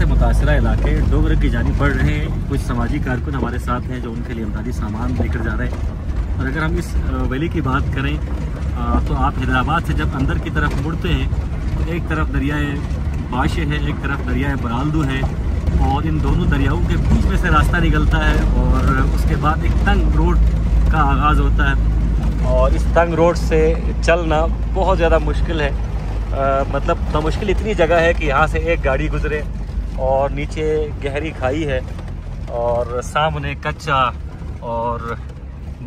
से मुतासरा इलाके डोगरे की जानिब बढ़ रहे हैं। कुछ समाजी कारकुन हमारे साथ हैं जो उनके लिए इमदादी सामान लेकर जा रहे हैं। और अगर हम इस वैली की बात करें तो आप हैदराबाद से जब अंदर की तरफ मुड़ते हैं तो एक तरफ दरियाए बाशे है, एक तरफ दरियाए बरालदू है, और इन दोनों दरियाओं के बीच में से रास्ता निकलता है और उसके बाद एक तंग रोड का आगाज़ होता है। और इस तंग रोड से चलना बहुत ज़्यादा मुश्किल है। मतलब मुश्किल इतनी जगह है कि यहाँ से एक गाड़ी गुजरे और नीचे गहरी खाई है और सामने कच्चा और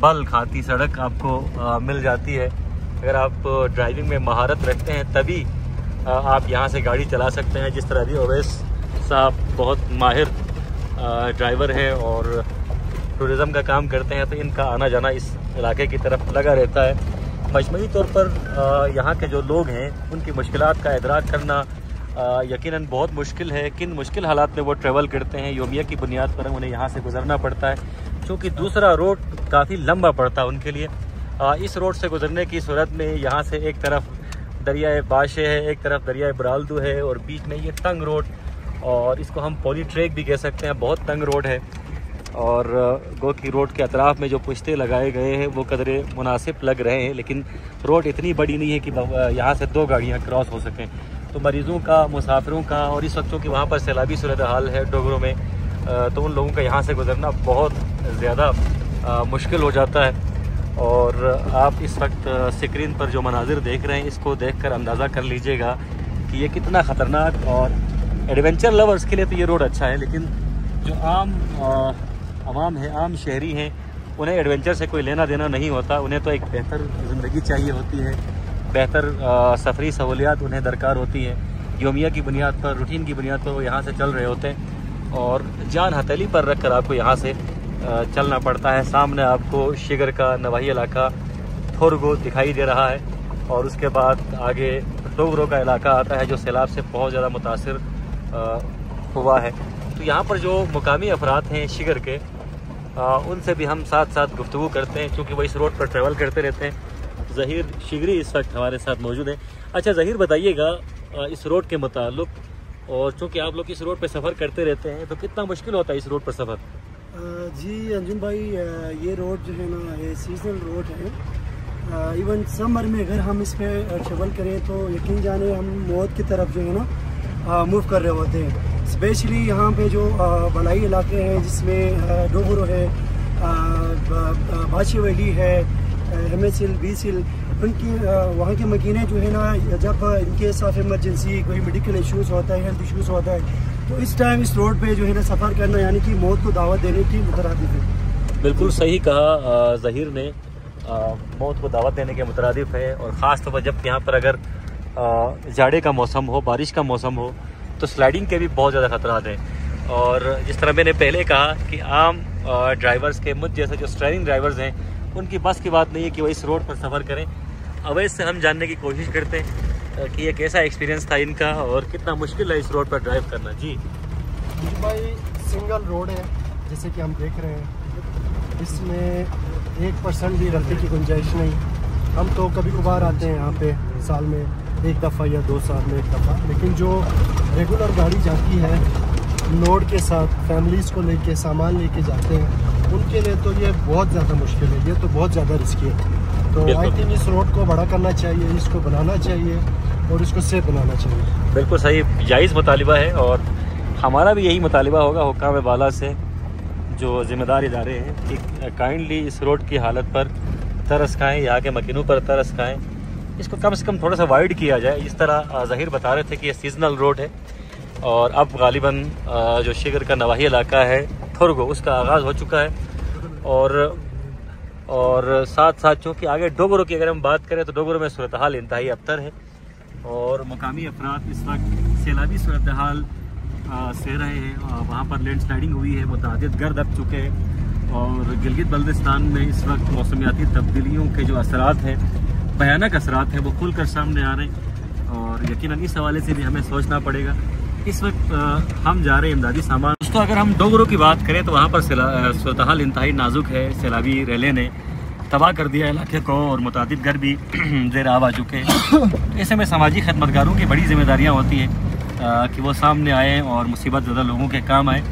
बल खाती सड़क आपको मिल जाती है। अगर आप ड्राइविंग में महारत रखते हैं तभी आप यहाँ से गाड़ी चला सकते हैं। जिस तरह अभी अवैस साहब बहुत माहिर ड्राइवर हैं और टूरिज़म का काम करते हैं, तो इनका आना जाना इस इलाके की तरफ लगा रहता है। मजमूई तौर पर यहाँ के जो लोग हैं उनकी मुश्किलात का इदराक करना यकीनन बहुत मुश्किल है। किन मुश्किल हालात में वो ट्रैवल करते हैं, योमिया की बुनियाद पर उन्हें यहाँ से गुजरना पड़ता है, क्योंकि दूसरा रोड काफ़ी लंबा पड़ता है उनके लिए। इस रोड से गुजरने की सूरत में यहाँ से एक तरफ दरियाए बाशे है, एक तरफ दरियाए बरालदू है और बीच में ये तंग रोड, और इसको हम पॉली ट्रैक भी कह सकते हैं, बहुत तंग रोड है। और गो की रोड के अतराफ़ में जो पुश्ते लगाए गए हैं वो कदरे मुनासिब लग रहे हैं, लेकिन रोड इतनी बड़ी नहीं है कि यहाँ से 2 गाड़ियाँ क्रॉस हो सकें। तो मरीज़ों का, मुसाफिरों का, और इस वक्त चूँकि वहाँ पर सैलाबी सूरत हाल है डोगरों में, तो उन लोगों का यहाँ से गुजरना बहुत ज़्यादा मुश्किल हो जाता है। और आप इस वक्त स्क्रीन पर जो मनाजिर देख रहे हैं इसको देखकर अंदाज़ा कर लीजिएगा कि ये कितना ख़तरनाक, और एडवेंचर लवर्स के लिए तो ये रोड अच्छा है, लेकिन जो आम आवाम है, आम शहरी हैं, उन्हें एडवेंचर से कोई लेना देना नहीं होता। उन्हें तो एक बेहतर ज़िंदगी चाहिए होती है, बेहतर सफरी सहूलियात उन्हें दरकार होती हैं। योमिया की बुनियाद पर, रूटीन की बुनियाद पर वो यहाँ से चल रहे होते हैं और जान हथेली पर रख कर आपको यहाँ से चलना पड़ता है। सामने आपको शिगर का नवाही इलाका थोरगो दिखाई दे रहा है और उसके बाद आगे डोगरों का इलाका आता है जो सैलाब से बहुत ज़्यादा मुतासिर हुआ है। तो यहाँ पर जो मुकामी अफराद हैं शिगर के, उनसे भी हम साथ साथ गुफ्तगू करते हैं, क्योंकि वो इस रोड पर ट्रैवल करते रहते हैं। ज़हीर शिगरी इस वक्त हमारे साथ मौजूद है। अच्छा ज़हीर, बताइएगा इस रोड के मुताल्लिक़, और चूँकि आप लोग इस रोड पर सफ़र करते रहते हैं तो कितना मुश्किल होता है इस रोड पर सफ़र? जी अंजुम भाई, ये रोड जो है ना, ये सीजनल रोड है। इवन समर में अगर हम इस पर ट्रेवल करें तो यकीन जाने हम मौत की तरफ जो है ना मूव कर रहे होते हैं। स्पेशली यहाँ पे जो बलाई इलाके हैं जिसमें डोगरो है, बाशी वैली है, MSL, BCL, उनकी वहाँ के मकीने जो है ना, जब इनके साथ इमरजेंसी कोई मेडिकल इश्यूज़ होता है, हेल्थ इश्यूज़ होता है, तो इस टाइम इस रोड पे जो है ना सफ़र करना यानी कि मौत को दावत देने की मुतरादिफ है। बिल्कुल सही कहा ज़हीर ने, मौत को दावत देने के मुतरादिफ है। और ख़ास तौर पर जब यहाँ पर अगर जाड़े का मौसम हो, बारिश का मौसम हो, तो स्लाइडिंग के भी बहुत ज़्यादा ख़तरात हैं। और जिस तरह मैंने पहले कहा कि आम ड्राइवर्स के, मुझ जैसे जो स्ट्रेनिंग ड्राइवर्स हैं, उनकी बस की बात नहीं है कि वो इस रोड पर सफ़र करें। अवैस से हम जानने की कोशिश करते हैं कि ये कैसा एक्सपीरियंस था इनका और कितना मुश्किल है इस रोड पर ड्राइव करना। जी भाई, सिंगल रोड है जैसे कि हम देख रहे हैं, इसमें 1% भी गलती की गुंजाइश नहीं। हम तो कभी कभार आते हैं यहाँ पे, साल में 1 दफ़ा या 2 साल में 1 दफ़ा, लेकिन जो रेगुलर गाड़ी जाती है लोड के साथ, फैमिलीज़ को लेके, सामान लेके जाते हैं, उनके लिए तो ये बहुत ज़्यादा मुश्किल है, ये तो बहुत ज़्यादा रिस्की है। तो आई थिंक इस रोड को बड़ा करना चाहिए, इसको बनाना चाहिए और इसको सेफ बनाना चाहिए। बिल्कुल सही, जायज़ मुतालिबा है और हमारा भी यही मुतालिबा होगा हुक्काम बाला से, जो ज़िम्मेदार इदारे हैं, कि काइंडली इस रोड की हालत पर तरस खाएँ, यहाँ के मकीनों पर तरस खाएँ, इसको कम से कम थोड़ा सा वाइड किया जाए। इस तरह ज़हीर बता रहे थे कि ये सीजनल रोड है और अब गालिबन जो शिगर का नवाही इलाका है थोरगो, उसका आगाज़ हो चुका है। और साथ साथ चूँकि आगे डोगरों की अगर हम बात करें तो डोगरों में सूरत हाल इंतहाई अबतर है और मुकामी अफराद इस वक्त सैलाबी सूरत हाल सह रहे हैं। वहाँ पर लैंड स्लाइडिंग हुई है, मुतअद्दिद घर दब चुके हैं और गिलगित बल्तिस्तान में इस वक्त मौसमियाती तब्दीलियों के जो असरात हैं, भयानक असरात हैं, वो खुल कर सामने आ रहे हैं। और यकीनन इस हवाले से भी हमें सोचना पड़ेगा। इस वक्त हम जा रहे हैं इमदादी सामान। दोस्तों, अगर हम डोगरों की बात करें तो वहाँ पर सूरत हाल इंतहाई नाजुक है। सैलाबी रेले ने तबाह कर दिया इलाके को और मुतअद्दिद घर भी ज़ेर आब आ चुके हैं। ऐसे में समाजी खदमतगारों की बड़ी जिम्मेदारियाँ होती हैं कि वो सामने आए और मुसीबत ज़्यादा लोगों के काम आए।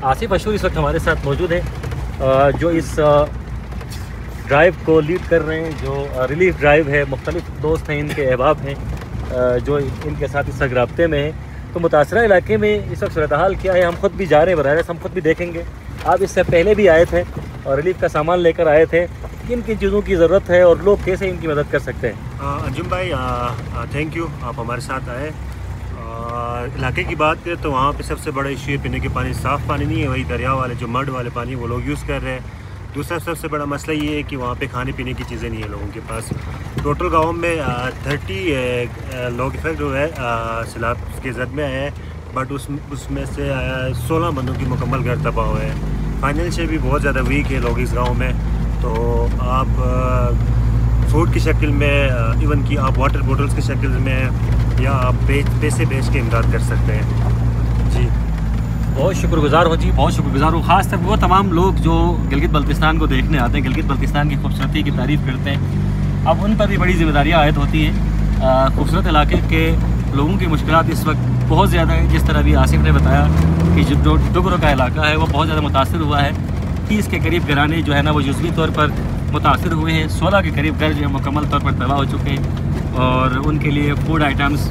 आसिफ अशूर इस वक्त हमारे साथ मौजूद है जो इस ड्राइव को लीड कर रहे हैं, जो रिलीफ ड्राइव है। मुख्तलिफ दोस्त हैं, इनके अहबाब हैं जो इनके साथ इस वक्त राब्ते में हैं। तो मुतासरा इलाके में इस वक्त सूरत हाल क्या है, हम खुद भी जा रहे हैं, बराह रास्त हम खुद भी देखेंगे। आप इससे पहले भी आए थे और रिलीफ का सामान लेकर आए थे, किन किन चीज़ों की ज़रूरत है और लोग कैसे इनकी मदद कर सकते हैं? अंजुम भाई थैंक यू, आप हमारे साथ आए। इलाके की बात करें तो वहाँ पे सबसे बड़ा इशू है पीने के पानी, साफ़ पानी नहीं है, वही दरिया वाले जो मड वाले पानी वो लोग यूज़ कर रहे हैं। दूसरा सबसे बड़ा मसला ये है कि वहाँ पे खाने पीने की चीज़ें नहीं है लोगों के पास। टोटल गाँव में 30 लोग इफेक्ट हुए हैं, सैलाब के जद में आए हैं, बट उसमें से 16 बंदों की मुकम्मल घर तबाह हुए हैं। फाइनेंशियल भी बहुत ज़्यादा वीक है लोग इस गाँव में। तो आप फूड की शक्ल में, इवन कि आप वाटर बोटल्स की शक्ल में, या आप पैसे बेच के इमदाद कर सकते हैं। जी बहुत शुक्रगुजार हो जी, बहुत शुक्रगुजार हूँ। ख़ास तौर वो तमाम लोग जो गिलगित बल्तिस्तान को देखने आते हैं, गिलगित बल्तिस्तान की खूबसूरती की तारीफ़ करते हैं। अब उन पर भी बड़ी जिम्मेदारियाँ आयद होती हैं। खूबसूरत इलाके के लोगों की मुश्किलात इस वक्त बहुत ज़्यादा है। जिस तरह भी आसिफ ने बताया कि जो डुगरो का इलाका है वो बहुत ज़्यादा मुतासर हुआ है। 30 के करीब घराने जो है ना वो जुज़वी तौर पर मुतासर हुए हैं। 16 के करीब घर जो है मुकम्मल तौर पर तबाह हो चुके हैं और उनके लिए फूड आइटम्स,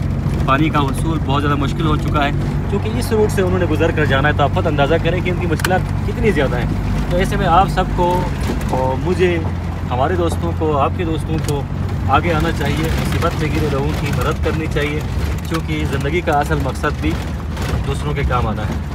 पानी का हसूल बहुत ज़्यादा मुश्किल हो चुका है। क्योंकि इस रूट से उन्होंने गुजर कर जाना है, तो आप खुद अंदाज़ा करें कि उनकी मुश्किलात कितनी ज़्यादा हैं। तो ऐसे में आप सबको और मुझे, हमारे दोस्तों को, आपके दोस्तों को आगे आना चाहिए, मुसीबत में गिरे लोगों की मदद करनी चाहिए, क्योंकि ज़िंदगी का असल मकसद भी दूसरों के काम आना है।